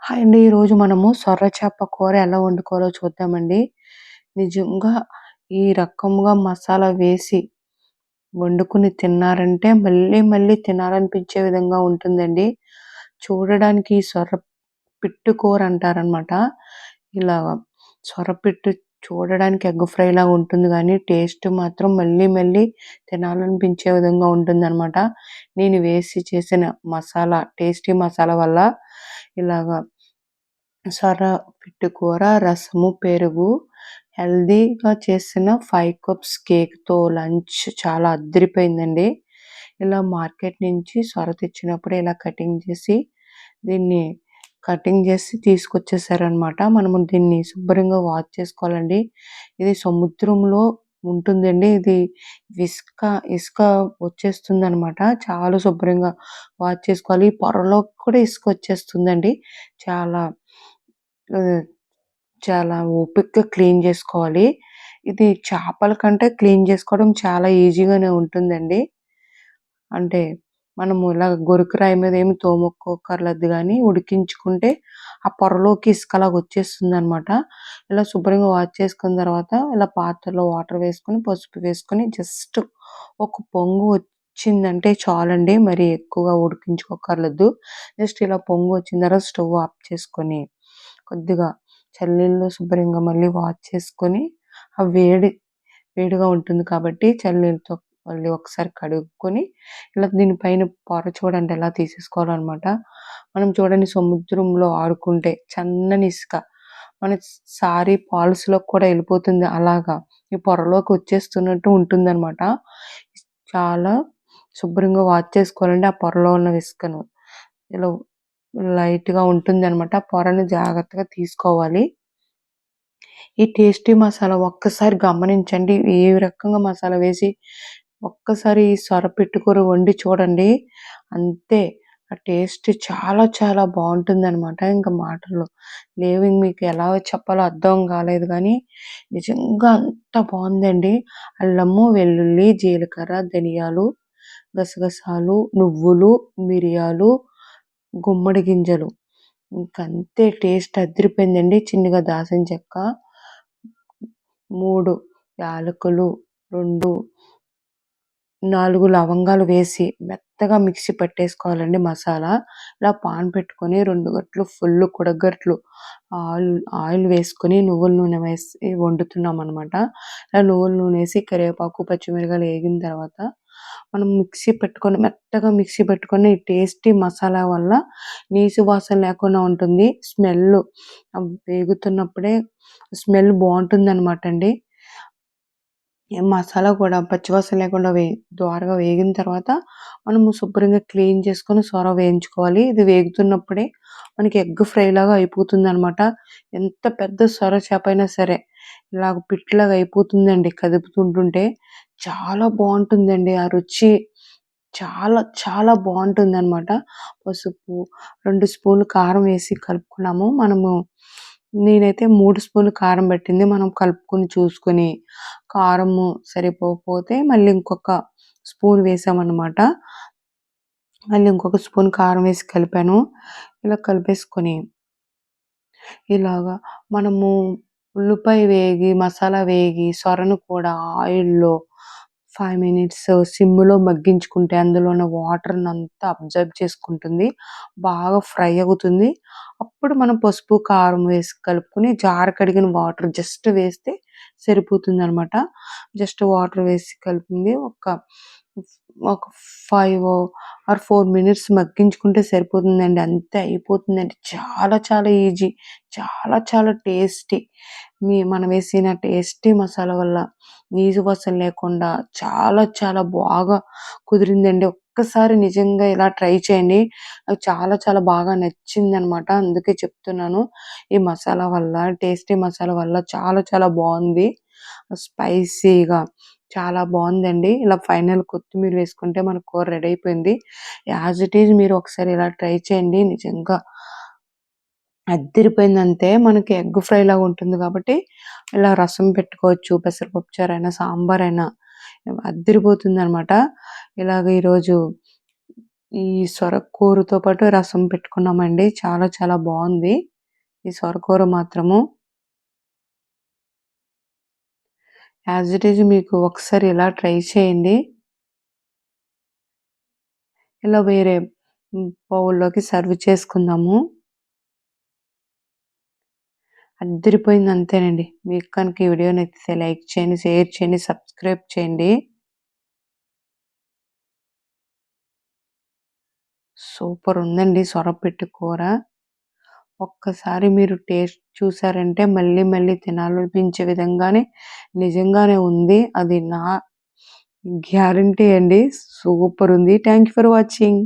Hi అండి. ఈరోజు మనము సొర చేప కూర ఎలా వండుకోవాలో చూద్దామండి. నిజంగా ఈ రకంగా మసాలా వేసి వండుకొని తిన్నారంటే మళ్ళీ మళ్ళీ తినాలనిపించే విధంగా ఉంటుందండి. చూడడానికి సొర పిట్టు కూర అంటారనమాట. ఇలా సొరపిట్టు చూడడానికి ఎగ్ ఫ్రైలాగా ఉంటుంది గానీ, టేస్ట్ మాత్రం మళ్ళీ మళ్ళీ తినాలనిపించే విధంగా ఉంటుందనమాట. నేను వేసి చేసిన మసాలా, టేస్టీ మసాలా వల్ల ఇలాగా సొర పిట్టు కూర, రసము, పెరుగు, హెల్తీగా చేసిన 5 కప్స్ కేక్‌తో లంచ్ చాలా అద్దిరిపోయిందండి. ఇలా మార్కెట్ నుంచి సొర తెచ్చినప్పుడు ఇలా దీన్ని కటింగ్ చేసి తీసుకొచ్చేసారనమాట. మనము దీన్ని శుభ్రంగా వాష్ చేసుకోవాలండి. ఇది సముద్రంలో ఉంటుందండి. ఇది ఇసుక, ఇసుక వచ్చేస్తుందనమాట. చాలా శుభ్రంగా వాష్ చేసుకోవాలి. పొరలో కూడా ఇసుక వచ్చేస్తుందండి. చాలా ఆహ్, చాలా ఓపికగా క్లీన్ జేసుకోవాలి. ఇది చేపల కంటే క్లీన్ జేసుకోవడం చాలా ఈజీగానే ఉంటుందండి. అంటే మనము ఇలా గొరుకురాయి మీద ఏమి తోముకోక్కర్లేదు గానీ, ఉడికించుకుంటే ఆ పొరలోకి ఇసుకలాగా వచ్చేస్తుందనమాట. ఇలా శుభ్రంగా వాష్ చేసుకున్న తర్వాత ఇలా పాత్రలో వాటర్ వేసుకొని, పసుపు వేసుకొని జస్ట్ ఒక పొంగు వచ్చిందంటే చాలండి. మరి ఎక్కువగా ఉడికించుకోక్కర్లేదు. జస్ట్ ఇలా పొంగు వచ్చిన తర్వాత స్టవ్ ఆఫ్ చేసుకొని, కొద్దిగా చన్నీళ్ళలో శుభ్రంగా మళ్ళీ వాష్ చేసుకొని, ఆ వేడిగా ఉంటుంది కాబట్టి చన్నీళ్ళతో మళ్ళీ ఒకసారి కడుక్కొని, ఇలా దీనిపైన పొర చూడండి ఎలా తీసేసుకోవాలనమాట. మనం చూడండి సముద్రంలో ఆడుకుంటే సన్నని ఇసుక మన సారీ ఫాల్స్‌లోకి కూడా ఎళ్ళిపోతుంది అలాగా. ఈ పొరలోకి వచ్చేస్తున్నట్టు ఉంటుందనమాట. చాలా శుభ్రంగా వాష్ చేసుకోవాలండి ఆ పొరలో ఉన్న ఇసుకను. ఇలా లైట్‌గా ఉంటుందనమాట. ఆ పొరని జాగ్రత్తగా తీసుకోవాలి. ఈ టేస్టీ మసాలా ఒక్కసారి గమనించండి. ఏ రకంగా మసాలా వేసి ఒక్కసారి ఈ సొరపిట్టు కూర వండి చూడండి. అంతే. ఆ టేస్ట్ చాలా చాలా బావుంటుందనమాట. ఇంక మాటల్లో లేవు. ఇంక మీకు ఎలా చెప్పాలో అర్థం కాలేదు గానీ, నిజంగా అంత బావుందండి. అల్లము, వెల్లుల్లి, జీలకర్ర, ధనియాలు, గసగసాలు, నువ్వులు, మిరియాలు, గుమ్మడి గింజలు. ఇంకంతే టేస్ట్ అదిరిపోయిందండి. చిన్నగా దాల్చిన చెక్క, 3 యాలకులు, 2, 4 లవంగాలు వేసి మెత్తగా మిక్సీ పట్టేసుకోవాలండి మసాలా. ఇలా పాన్ పెట్టుకొని 2 గంటలు ఫుల్ కుడగట్లు ఆయిల్ ఆయిల్ వేసుకొని నువ్వుల నూనె వేసి వండుతున్నామనమాట. ఇలా నువ్వుల నూనె ఏసి కరివేపాకు, పచ్చిమిరపకాయలు ఏగిన తర్వాత మనం మెత్తగా మిక్సీ పెట్టుకొని ఈ టేస్టీ మసాలా వల్ల నీసు వాసన లేకుండా ఉంటుంది. వేగుతున్నప్పుడే స్మెల్ బావుంటుందనమాట అండి. మసాలా కూడా పచ్చివాసన లేకుండా దోరగా వేగిన తర్వాత మనము శుభ్రంగా క్లీన్ చేసుకొని సొర వేయించుకోవాలి. ఇది వేగుతున్నప్పుడే మనకి ఎగ్ ఫ్రైలాగా అయిపోతుందనమాట. ఎంత పెద్ద సొర చేపైనా సరే ఇలాగ పిట్లాగా అయిపోతుందండి కదుపుతుంటుంటే. చాలా బావుంటుందండి. ఆ రుచి చాలా చాలా బావుంటుందనమాట. పసుపు, 2 స్పూన్లు కారం వేసి కలుపుకున్నాము. నేనైతే 3 స్పూన్లు కారం పట్టింది. మనం కలుపుకొని చూసుకొని, కారము సరిపోకపోతే మళ్ళీ ఇంకొక స్పూన్ వేసామనమాట. మళ్ళీ ఇంకొక స్పూన్ కారం వేసి కలిపాను. ఇలా కలిపేసుకొని ఇలాగా మనము ఉల్లిపాయ వేగి, మసాలా వేగి, సొరను కూడా ఆయిల్‌లో 5 మినిట్స్ సిమ్‌లో మగ్గించుకుంటే అందులో ఉన్న వాటర్‌నంతా అబ్జర్బ్ చేసుకుంటుంది. బాగా ఫ్రై అవుతుంది. అప్పుడు మనం పసుపు, కారం వేసి కలుపుకొని జార కడిగిన వాటర్ జస్ట్ వేస్తే సరిపోతుందనమాట. జస్ట్ వాటర్ వేసి కలిపింది ఒక 5 ఆర్ 4 మినిట్స్ మగ్గించుకుంటే సరిపోతుందండి. అంతే అయిపోతుందండి. చాలా చాలా ఈజీ. చాలా చాలా టేస్టీ. మనం వేసిన టేస్టీ మసాలా వల్ల నీసు వాసన లేకుండా చాలా చాలా బాగా కుదిరిందండి. ఒక్కసారి నిజంగా ఇలా ట్రై చేయండి. నాకు చాలా చాలా బాగా నచ్చిందనమాట. అందుకే చెప్తున్నాను. ఈ మసాలా వల్ల టేస్టీ మసాలా వల్ల చాలా చాలా బావుంది. స్పైసీగా చాలా బావుందండి. ఇలా ఫైనల్ కొత్తిమీర వేసుకుంటే మన కూర రెడీ అయిపోయింది. యాజ్ ఇట్ ఈజ్ మీరు ఒకసారి ఇలా ట్రై చేయండి. నిజంగా అద్దిరిపోయిందంతే. మనకి ఎగ్ ఫ్రైలాగా ఉంటుంది కాబట్టి, ఇలా రసం పెట్టుకోవచ్చు. పెసరపప్పు చారైనా, సాంబారైనా అద్దిరిపోతుందనమాట. ఇలాగ ఈరోజు ఈ సొరకూరతో పాటు రసం పెట్టుకున్నామండి. చాలా చాలా బావుంది. ఈ సొరకూర మాత్రము. యాజ్ ఇట్ ఈజ్ మీకు ఒకసారి ఇలా ట్రై చేయండి. ఇలా వేరే బౌల్‌లోకి సర్వ్ చేసుకుందాము. అద్దిరిపోయింది అంతేనండి. మీకు కనుక ఈ వీడియో నచ్చితే లైక్ చేయండి, షేర్ చేయండి, సబ్స్క్రైబ్ చేయండి. సూపర్ ఉందండి సొరపెట్టు కూర. ఒక్కసారి మీరు టేస్ట్ చూసారంటే మళ్ళీ మళ్ళీ తినాలనిపించే విధంగానే నిజంగానే ఉంది. అది నా గ్యారంటీ అండి. సూపర్ ఉంది. Thank you for watching.